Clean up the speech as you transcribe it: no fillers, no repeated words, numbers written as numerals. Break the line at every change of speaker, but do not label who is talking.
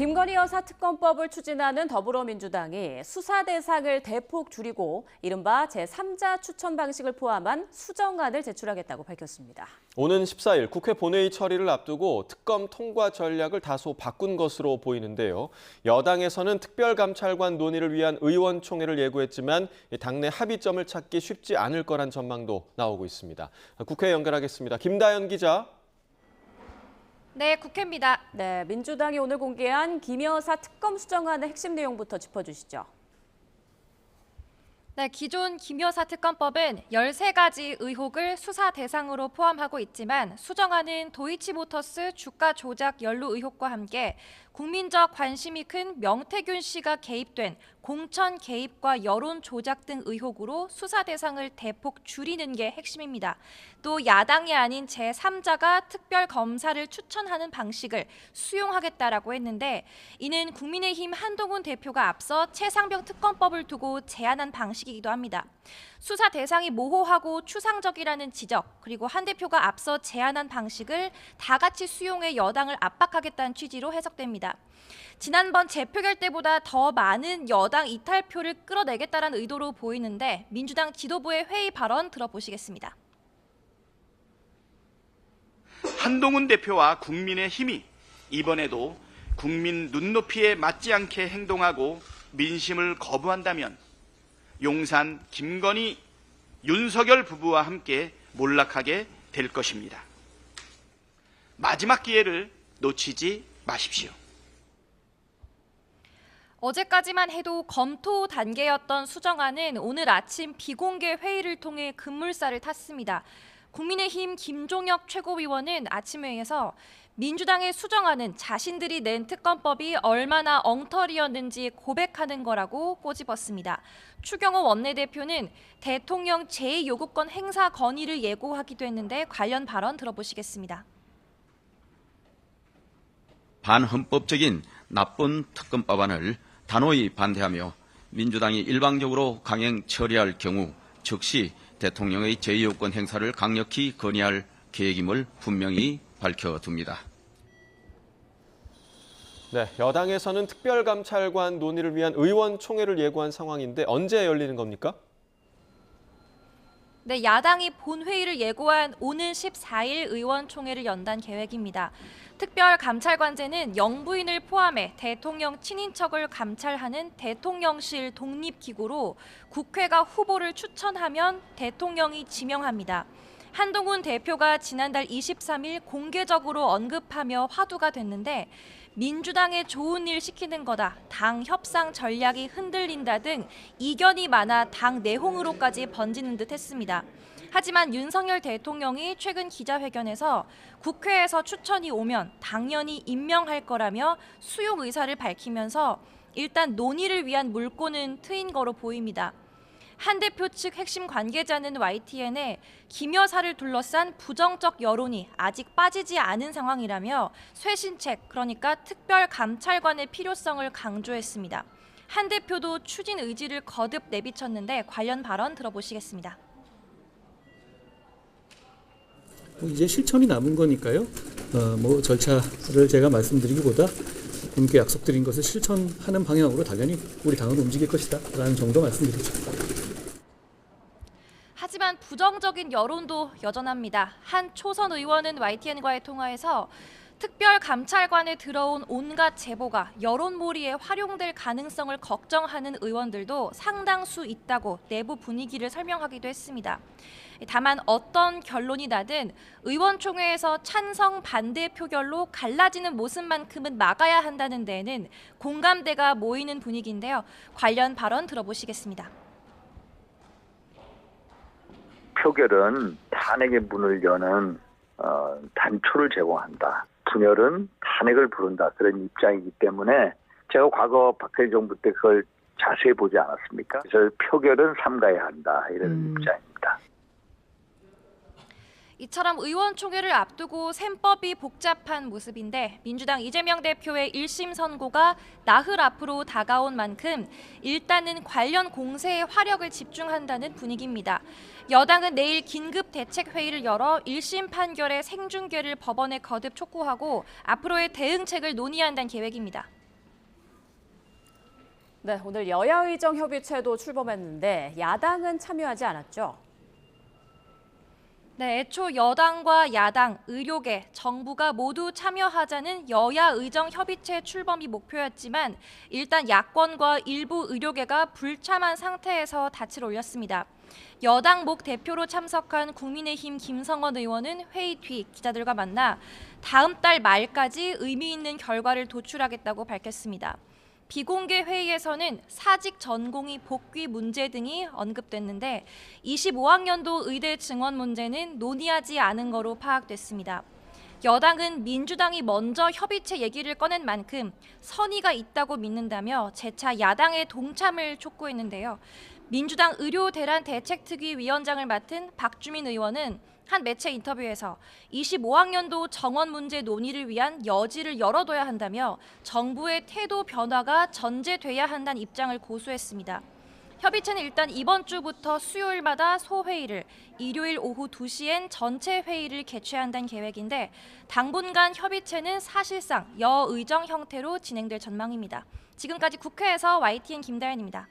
김건희 여사 특검법을 추진하는 더불어민주당이 수사 대상을 대폭 줄이고 이른바 제3자 추천 방식을 포함한 수정안을 제출하겠다고 밝혔습니다.
오는 14일 국회 본회의 처리를 앞두고 특검 통과 전략을 다소 바꾼 것으로 보이는데요. 여당에서는 특별감찰관 논의를 위한 의원총회를 예고했지만 당내 합의점을 찾기 쉽지 않을 거란 전망도 나오고 있습니다. 국회에 연결하겠습니다. 김다연 기자.
네, 국회입니다.
네, 민주당이 오늘 공개한 김 여사 특검 수정안의 핵심 내용부터 짚어주시죠.
네, 기존 김 여사 특검법은 13가지 의혹을 수사 대상으로 포함하고 있지만 수정안은 도이치모터스 주가 조작 연루 의혹과 함께 국민적 관심이 큰 명태균 씨가 개입된 공천 개입과 여론 조작 등 의혹으로 수사 대상을 대폭 줄이는 게 핵심입니다. 또 야당이 아닌 제3자가 특별 검사를 추천하는 방식을 수용하겠다라고 했는데 이는 국민의힘 한동훈 대표가 앞서 최상병 특검법을 두고 제안한 방식이기도 합니다. 수사 대상이 모호하고 추상적이라는 지적, 그리고 한 대표가 앞서 제안한 방식을 다 같이 수용해 여당을 압박하겠다는 취지로 해석됩니다. 지난번 재표결 때보다 더 많은 여당 이탈표를 끌어내겠다는 의도로 보이는데 민주당 지도부의 회의 발언 들어보시겠습니다.
한동훈 대표와 국민의힘이 이번에도 국민 눈높이에 맞지 않게 행동하고 민심을 거부한다면 용산 김건희 윤석열 부부와 함께 몰락하게 될 것입니다. 마지막 기회를 놓치지 마십시오.
어제까지만 해도 검토 단계였던 수정안은 오늘 아침 비공개 회의를 통해 급물살을 탔습니다. 국민의힘 김종혁 최고위원은 아침 회의에서 민주당의 수정안은 자신들이 낸 특검법이 얼마나 엉터리였는지 고백하는 거라고 꼬집었습니다. 추경호 원내대표는 대통령 제2요구권 행사 건의를 예고하기도 했는데 관련 발언 들어보시겠습니다.
반헌법적인 나쁜 특검법안을 단호히 반대하며 민주당이 일방적으로 강행 처리할 경우 즉시 대통령의 제2요건 행사를 강력히 건의할 계획임을 분명히 밝혀둡니다.
네, 여당에서는 특별감찰관 논의를 위한 의원총회를 예고한 상황인데 언제 열리는 겁니까?
네, 야당이 본회의를 예고한 오는 14일 의원총회를 연단 계획입니다. 특별감찰관제는 영부인을 포함해 대통령 친인척을 감찰하는 대통령실 독립기구로 국회가 후보를 추천하면 대통령이 지명합니다. 한동훈 대표가 지난달 23일 공개적으로 언급하며 화두가 됐는데 민주당에 좋은 일 시키는 거다, 당 협상 전략이 흔들린다 등 이견이 많아 당 내홍으로까지 번지는 듯 했습니다. 하지만 윤석열 대통령이 최근 기자회견에서 국회에서 추천이 오면 당연히 임명할 거라며 수용 의사를 밝히면서 일단 논의를 위한 물꼬는 트인 거로 보입니다. 한 대표 측 핵심 관계자는 YTN에 김 여사를 둘러싼 부정적 여론이 아직 빠지지 않은 상황이라며 쇄신책, 그러니까 특별감찰관의 필요성을 강조했습니다. 한 대표도 추진 의지를 거듭 내비쳤는데 관련 발언 들어보시겠습니다.
이제 실천이 남은 거니까요. 절차를 제가 말씀드리기보다 분께 약속드린 것을 실천하는 방향으로 당연히 우리 당은 움직일 것이다 라는 정도 말씀드리죠.
하지만 부정적인 여론도 여전합니다. 한 초선 의원은 YTN과의 통화에서 특별감찰관에 들어온 온갖 제보가 여론몰이에 활용될 가능성을 걱정하는 의원들도 상당수 있다고 내부 분위기를 설명하기도 했습니다. 다만 어떤 결론이 나든 의원총회에서 찬성 반대 표결로 갈라지는 모습만큼은 막아야 한다는 데에는 공감대가 모이는 분위기인데요. 관련 발언 들어보시겠습니다.
표결은 탄핵의 문을 여는 단초를 제공한다. 분열은 탄핵을 부른다. 그런 입장이기 때문에 제가 과거 박근혜 정부 때 그걸 자세히 보지 않았습니까? 그래서 표결은 삼가야 한다. 이런 입장입니다.
이처럼 의원총회를 앞두고 셈법이 복잡한 모습인데 민주당 이재명 대표의 1심 선고가 나흘 앞으로 다가온 만큼 일단은 관련 공세에 화력을 집중한다는 분위기입니다. 여당은 내일 긴급 대책회의를 열어 1심 판결의 생중계를 법원에 거듭 촉구하고 앞으로의 대응책을 논의한다는 계획입니다.
네, 오늘 여야의정협의체도 출범했는데 야당은 참여하지 않았죠.
네, 애초 여당과 야당, 의료계, 정부가 모두 참여하자는 여야 의정 협의체 출범이 목표였지만 일단 야권과 일부 의료계가 불참한 상태에서 닻을 올렸습니다. 여당 목 대표로 참석한 국민의힘 김성원 의원은 회의 뒤 기자들과 만나 다음 달 말까지 의미 있는 결과를 도출하겠다고 밝혔습니다. 비공개 회의에서는 사직 전공의 복귀 문제 등이 언급됐는데 25학년도 의대 증원 문제는 논의하지 않은 거로 파악됐습니다. 여당은 민주당이 먼저 협의체 얘기를 꺼낸 만큼 선의가 있다고 믿는다며 재차 야당의 동참을 촉구했는데요. 민주당 의료대란 대책특위 위원장을 맡은 박주민 의원은 한 매체 인터뷰에서 25학년도 정원 문제 논의를 위한 여지를 열어둬야 한다며 정부의 태도 변화가 전제돼야 한다는 입장을 고수했습니다. 협의체는 일단 이번 주부터 수요일마다 소회의를, 일요일 오후 2시엔 전체 회의를 개최한다는 계획인데 당분간 협의체는 사실상 여의정 형태로 진행될 전망입니다. 지금까지 국회에서 YTN 김다현입니다.